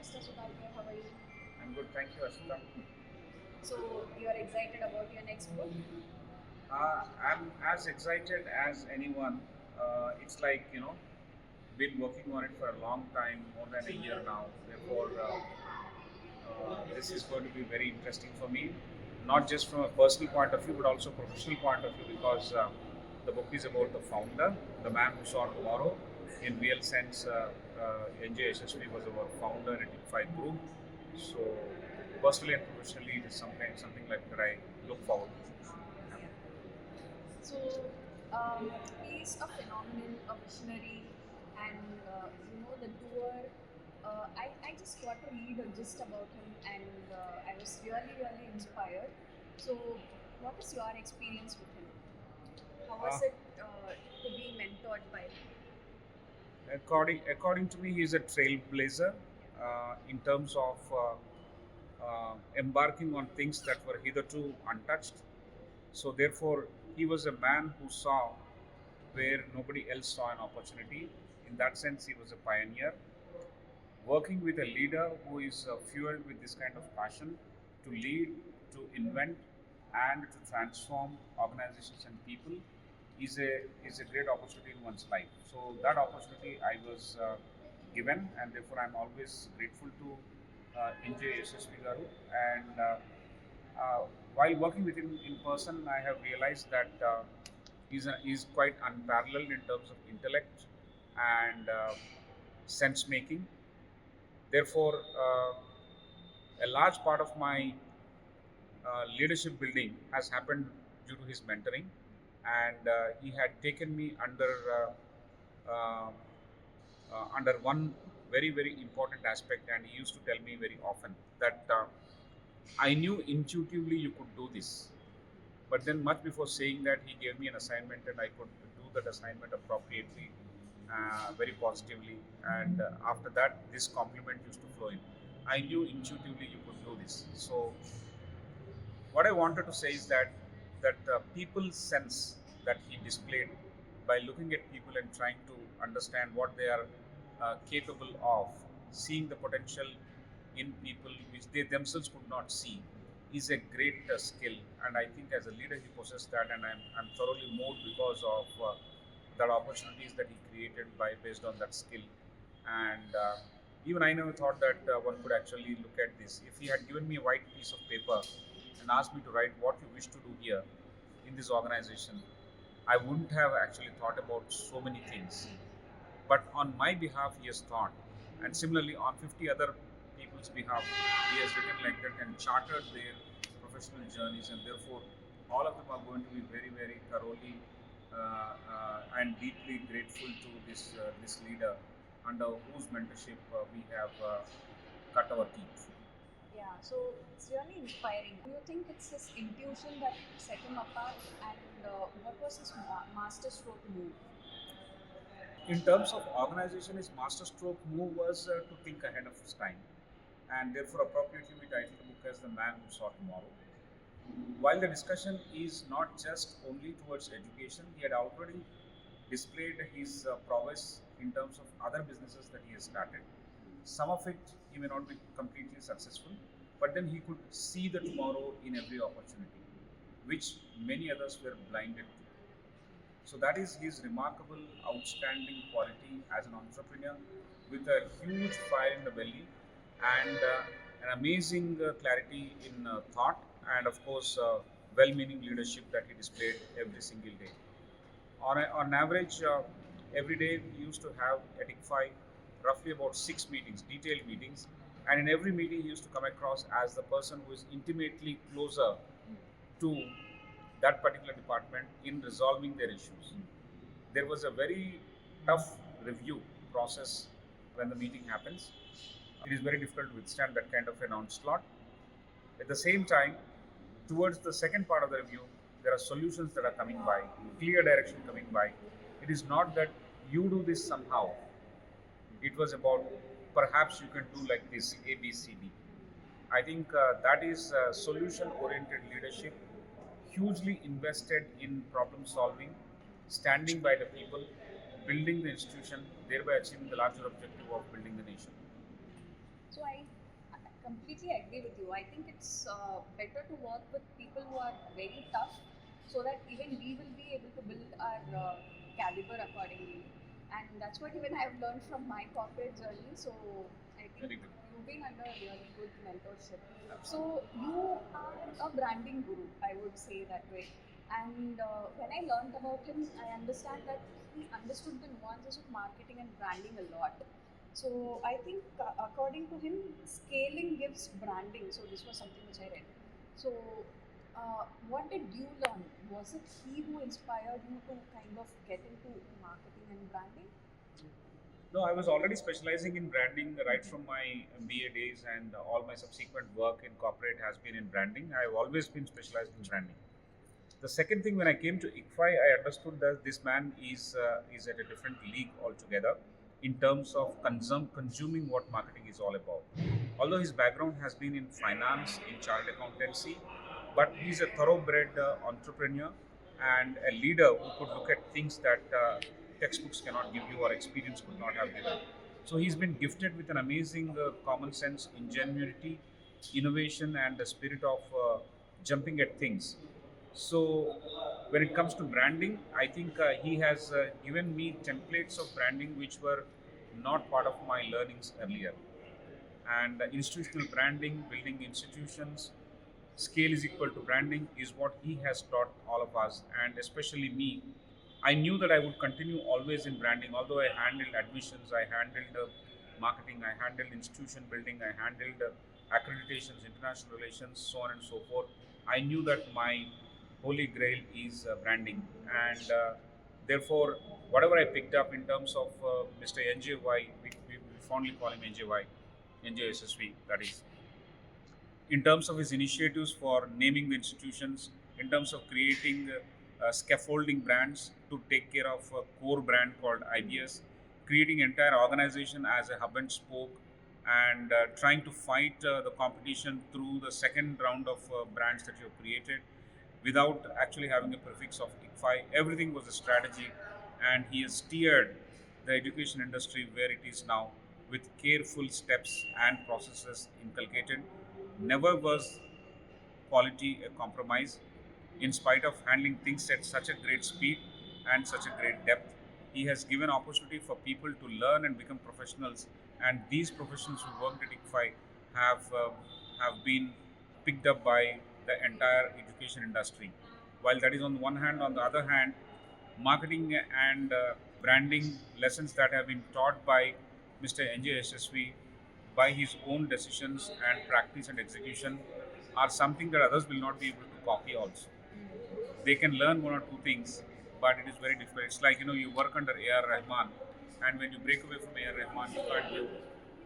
Mr. Sudhakar, how are you? I'm good, thank you, Ashvitha. So, you are excited about your next book? I'm as excited as anyone. It's like, been working on it for a long time, more than a year now. Therefore, this is going to be very interesting for me, not just from a personal point of view, but also professional point of view, because the book is about the founder, the man who saw tomorrow. In real sense, N.J. YASASWY was our founder at ICFAI group. So, personally and professionally, it is something like that I look forward to. Yeah. So, he's a phenomenal, a visionary, and the doer. I just got to read a gist about him, and I was really, really inspired. So, what is your experience with him? How Uh, was it to be mentored by him? according to me, he is a trailblazer in terms of embarking on things that were hitherto untouched. So, therefore, he was a man who saw where nobody else saw an opportunity. In that sense, he was a pioneer. Working with a leader who is fueled with this kind of passion to lead, to invent, and to transform organizations and people is a great opportunity in one's life. So that opportunity I was given, and therefore I'm always grateful to N.J. Yashasvi Garu. And uh, while working with him in person, I have realized that he's quite unparalleled in terms of intellect and sense making. Therefore, a large part of my leadership building has happened due to his mentoring, and he had taken me under one very important aspect, and he used to tell me very often that I knew intuitively you could do this, but then much before saying that, he gave me an assignment, and I could do that assignment appropriately, very positively. And after that, this compliment used to flow in. I knew intuitively you could do this. So what I wanted to say is that people sense that he displayed by looking at people and trying to understand what they are capable of, seeing the potential in people which they themselves could not see, is a great skill. And I think as a leader he possesses that, and I'm thoroughly moved because of that opportunities that he created by based on that skill. And even I never thought that one could actually look at this. If he had given me a white piece of paper and asked me to write what you wish to do here in this organization, I wouldn't have actually thought about so many things. But on my behalf, he has thought, and similarly on 50 other people's behalf, he has written like that and chartered their professional journeys, and therefore all of them are going to be very thoroughly and deeply grateful to this leader under whose mentorship we have cut our teeth. Yeah, so it's really inspiring. Do you think it's his intuition that set him apart? And what was his masterstroke move? In terms of organization, his masterstroke move was to think ahead of his time, and therefore appropriately we titled the book as The Man Who Saw Tomorrow. While the discussion is not just only towards education, he had already displayed his prowess in terms of other businesses that he has started. Some of it he may not be completely successful, but then he could see the tomorrow in every opportunity, which many others were blinded to. So that is his remarkable, outstanding quality as an entrepreneur, with a huge fire in the belly and an amazing clarity in thought, and of course, well-meaning leadership that he displayed every single day. On average, every day we used to have at ICFAI roughly about 6 meetings, detailed meetings, and in every meeting he used to come across as the person who is intimately closer to that particular department in resolving their issues. There was a very tough review process when the meeting happens. It is very difficult to withstand that kind of an onslaught. At the same time, towards the second part of the review, there are solutions that are coming by, clear direction coming by. It is not that you do this somehow. It was about perhaps you can do like this, A, B, C, D. I think that is solution oriented leadership, hugely invested in problem solving, standing by the people, building the institution, thereby achieving the larger objective of building the nation. So I completely agree with you. I think it's better to work with people who are very tough, so that even we will be able to build our caliber accordingly. And that's what even I've learned from my corporate journey. So I think Very good. you've been under really good mentorship. So you are a branding guru, I would say that way. And when I learned about him, I understand that he understood the nuances of marketing and branding a lot. So I think, according to him, scaling gives branding. So this was something which I read. So what did you learn? Was it he who inspired you to kind of get into marketing and branding? No, I was already specializing in branding right from my MBA days, and all my subsequent work in corporate has been in branding. I've always been specialized in branding. The second thing, when I came to ICFAI, I understood that this man is at a different league altogether in terms of consuming what marketing is all about. Although his background has been in finance, in chartered accountancy, but he's a thoroughbred entrepreneur and a leader who could look at things that textbooks cannot give you or experience could not have given. So he's been gifted with an amazing common sense, ingenuity, innovation, and the spirit of jumping at things. So when it comes to branding, I think he has given me templates of branding which were not part of my learnings earlier. And institutional branding, building institutions, scale is equal to branding is what he has taught all of us, and especially me. I knew that I would continue always in branding. Although I handled admissions, I handled marketing, I handled institution building, I handled accreditations, international relations, so on and so forth. I knew that my holy grail is branding, and therefore, whatever I picked up in terms of Mr. NJY, we fondly call him NJY, NJSSV, that is, in terms of his initiatives for naming the institutions, in terms of creating scaffolding brands to take care of a core brand called IBS, creating entire organization as a hub and spoke, and trying to fight the competition through the second round of brands that you have created without actually having a prefix of ICFAI. Everything was a strategy, and he has steered the education industry where it is now with careful steps and processes inculcated. Never was quality a compromise. In spite of handling things at such a great speed and such a great depth, he has given opportunity for people to learn and become professionals. And these professionals who worked at ICFAI have been picked up by the entire education industry. While that is on one hand, on the other hand, marketing and branding lessons that have been taught by Mr. NJSSV by his own decisions and practice and execution are something that others will not be able to copy also. They can learn one or two things, but it is very difficult. It's like, you work under A.R. Rahman, and when you break away from A.R. Rahman, you can't give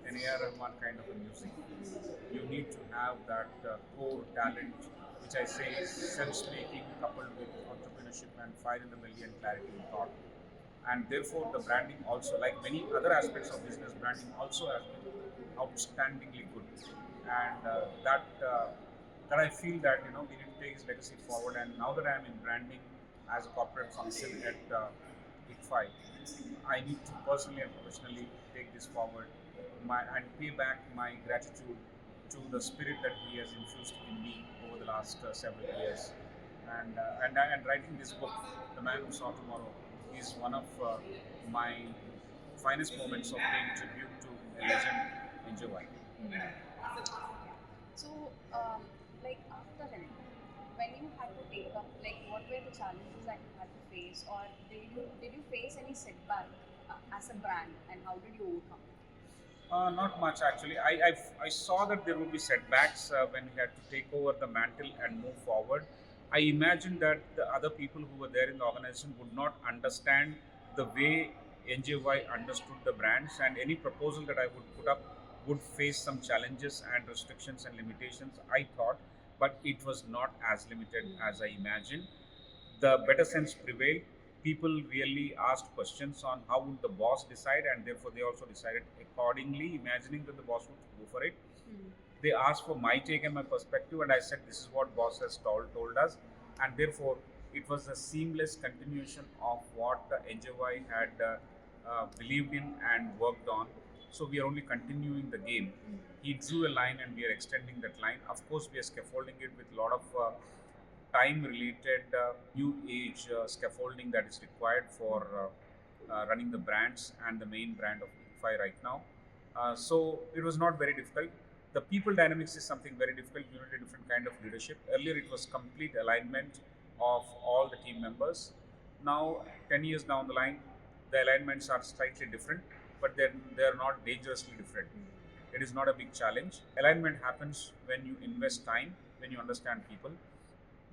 an A.R. Rahman kind of a music. You need to have that core talent, which I say is sense-making coupled with entrepreneurship and fire in the belly and clarity in thought. And therefore, the branding also, like many other aspects of business, branding also has been outstandingly good. And that I feel that we need to take his legacy forward. And now that I am in branding as a corporate function at ICFAI, I need to personally and professionally take this forward, and pay back my gratitude to the spirit that he has infused in me over the last several years. And writing this book, The Man Who Saw Tomorrow, is one of my finest moments of paying tribute to a legend in July. So, like after him, when you had to take up, like what were the challenges that you had to face, or did you face any setback as a brand, and how did you overcome it? Not much actually. I saw that there would be setbacks when he had to take over the mantle and move forward. I imagined that the other people who were there in the organization would not understand the way NJY understood the brands, and any proposal that I would put up would face some challenges and restrictions and limitations, I thought, but it was not as limited as I imagined. The better sense prevailed. People really asked questions on how would the boss decide, and therefore they also decided accordingly, imagining that the boss would go for it. They asked for my take and my perspective, and I said this is what boss has told us, and therefore it was a seamless continuation of what NJY had believed in and worked on. so we are only continuing the game. He drew a line and we are extending that line. Of course, we are scaffolding it with a lot of time related new age scaffolding that is required for running the brands and the main brand of ICFAI right now. So it was not very difficult. The people dynamics is something very difficult. You need a different kind of leadership. Earlier, it was complete alignment of all the team members. Now, 10 years down the line, the alignments are slightly different, but they're not dangerously different. It is not a big challenge. Alignment happens when you invest time, when you understand people.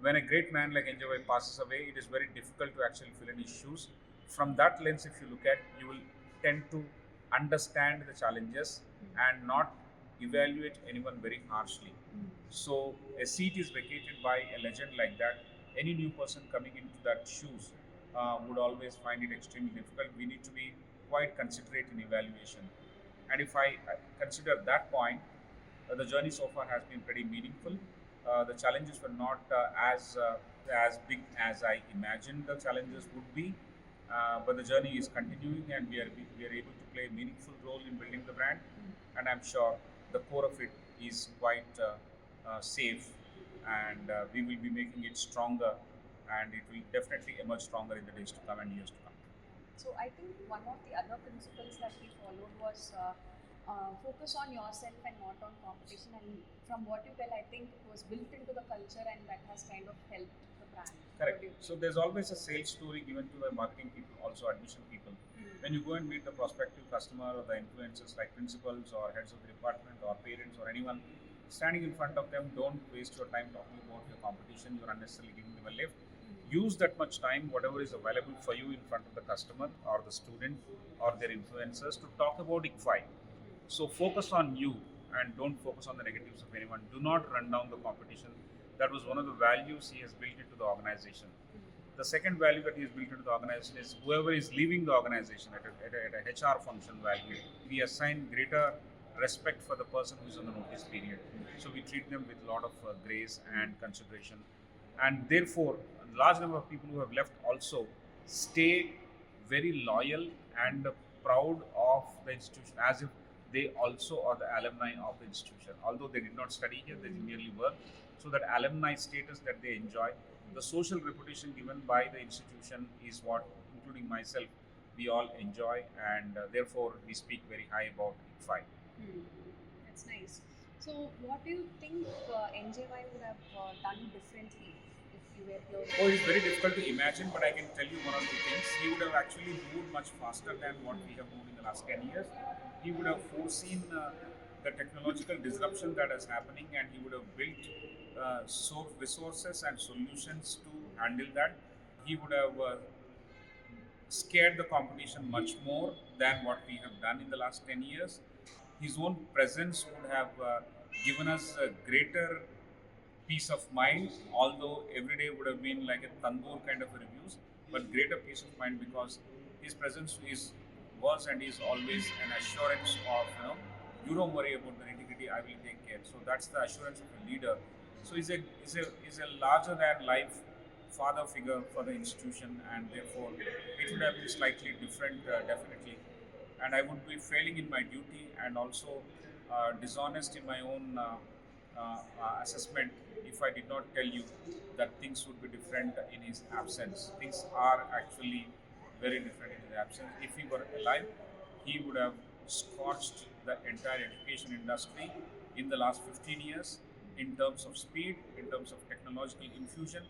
When a great man like N.J. passes away, it is very difficult to actually fill in his shoes. From that lens, if you look at, you will tend to understand the challenges and not evaluate anyone very harshly. So a seat is vacated by a legend like that. Any new person coming into that shoes would always find it extremely difficult. We need to be quite considerate in evaluation. And if I consider that point, the journey so far has been pretty meaningful. The challenges were not as big as I imagined the challenges would be, but the journey is continuing, and we are able to play a meaningful role in building the brand. And I'm sure the core of it is quite safe, and we will be making it stronger, and it will definitely emerge stronger in the days to come and years to come. So I think one of the other principles that we followed was focus on yourself and not on competition. And from what you tell, I think it was built into the culture, and that has kind of helped the brand. Correct. So there's always a sales story given to the marketing people, also admission people. When you go and meet the prospective customer or the influencers like principals or heads of the department or parents or anyone standing in front of them, don't waste your time talking about your competition. You're unnecessarily giving them a lift. Use that much time, whatever is available for you, in front of the customer or the student or their influencers, to talk about ICFAI. So focus on you and don't focus on the negatives of anyone. Do not run down the competition. That was one of the values he has built into the organization. The second value that he has built into the organization is whoever is leaving the organization at a HR function value, we assign greater respect for the person who is on the notice period. So we treat them with a lot of grace and consideration. And therefore, a large number of people who have left also stay very loyal and proud of the institution, as if they also are the alumni of the institution. Although they did not study here, they merely work. So that alumni status that they enjoy, the social reputation given by the institution is what, including myself, we all enjoy, and therefore we speak very high about ICFAI. That's nice. So what do you think NJY would have done differently if you were here? Oh, it's very difficult to imagine, but I can tell you one or two things. He would have actually moved much faster than what we have moved in the last 10 years. He would have foreseen the technological disruption that is happening, and he would have built resources and solutions to handle that. He would have scared the competition much more than what we have done in the last 10 years. His own presence would have given us a greater peace of mind, although every day would have been like a tandoor kind of reviews, but greater peace of mind because his presence was and is always an assurance of, you don't worry about the nitty-gritty, I will take care. So that's the assurance of a leader. So he's a larger than life father figure for the institution, and therefore it would have been slightly different, definitely. And I would be failing in my duty and also dishonest in my own assessment if I did not tell you that things would be different in his absence. Things are actually very different in his absence. If he were alive, he would have scorched the entire education industry in the last 15 years in terms of speed, in terms of technological infusion,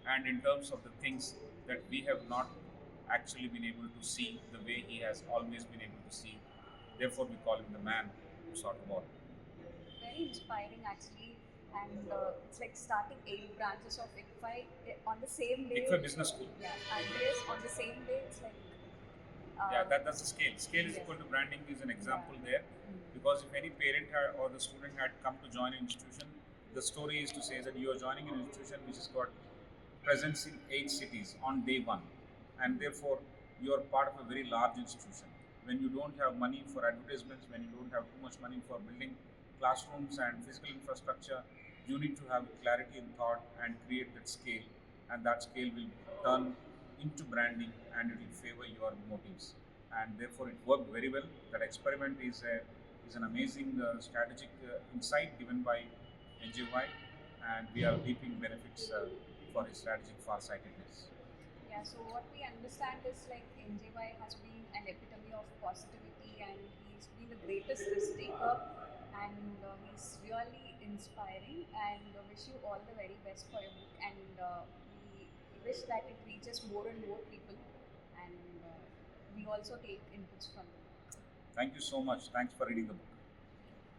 and in terms of the things that we have not actually been able to see the way he has always been able to see. Therefore, we call him the man who saw tomorrow. Very inspiring, actually. And it's like starting 8 branches of ICFAI on the same day. ICFAI Business School. Yeah, and yes, on the same day, it's like. That's the scale. Scale is equal to branding is an example there. Because if any parent or the student had come to join an institution, the story is to say that you are joining an institution which has got presence in 8 cities on day 1, and therefore you are part of a very large institution. When you don't have money for advertisements, when you don't have too much money for building classrooms and physical infrastructure, you need to have clarity in thought and create that scale, and that scale will turn into branding and it will favor your motives. and therefore it worked very well. That experiment is an amazing strategic insight given by NJY, and we are reaping benefits for his strategic farsightedness. Yeah, so what we understand is like NJY has been an epitome of positivity and he's been the greatest risk taker and he's really inspiring and wish you all the very best for your book and we wish that it reaches more and more people and we also take inputs from the book. Thank you so much. Thanks for reading the book.